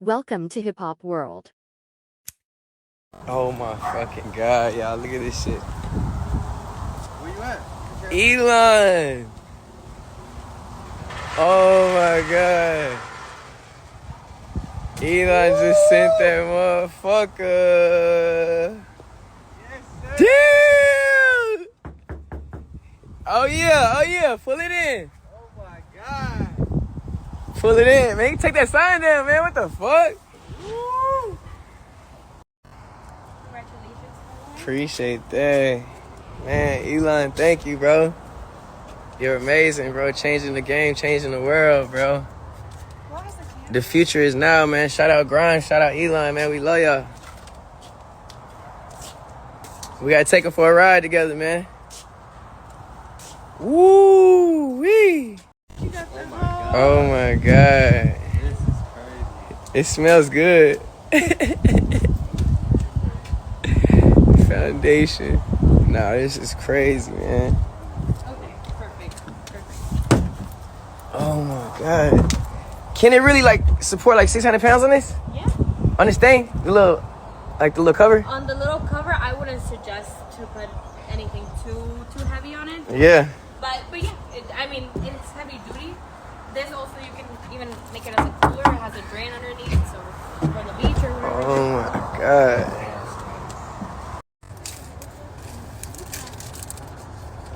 Welcome to Hip Hop World. Oh my fucking god, y'all, look at this shit. Where you at? Elon! Oh my god. Elon just sent that motherfucker. Yes, sir. Damn! Oh yeah, pull it in. Oh my God. Pull it in, man. Take that sign down, man. What the fuck? Woo! Congratulations. Appreciate that. Man, Elon, thank you, bro. You're amazing, bro. Changing the game, changing the world, bro. What was the camera? The future is now, man. Shout out Grind, shout out Elon, man. We love y'all. We gotta take her for a ride together, man. Woo wee! Oh my god. This is crazy. It smells good. Foundation. Nah, this is crazy, man. Okay, perfect. Oh my god. Can it really like support like 600 pounds on this? Yeah. On this thing? The little cover? On the little cover, I wouldn't suggest to put anything too heavy on it. Yeah. But yeah, it's heavy duty. This also, you can even make it as a cooler. It has a drain underneath, so for the beach or whatever. Oh my god.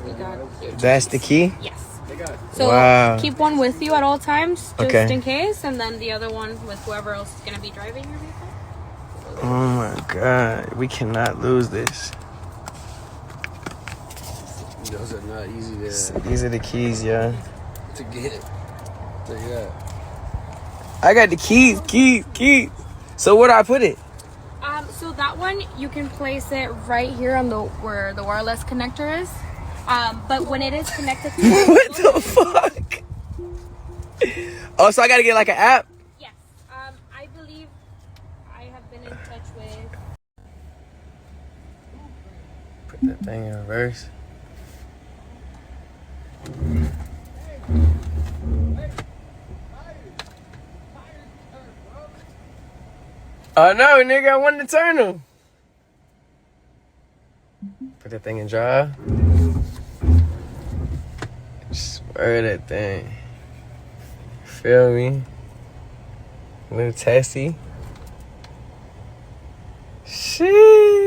We got That's the key? yes. So Wow. keep one with you at all times, just Okay. in case, and then the other one with whoever else is gonna be driving your vehicle. Oh my god. We cannot lose this. Those are not easy These are the keys, yeah. to get. Look at that. I got the keys. So where do I put it? So that one you can place it right here on where the wireless connector is. But when it is connected to What the fuck? Oh, so I gotta get like an app? yes. I believe I have been in touch with. Put that thing in reverse. Oh no, nigga, I wanted to turn them. Put that thing in drive. Spur that thing. Feel me? Little testy. Shit.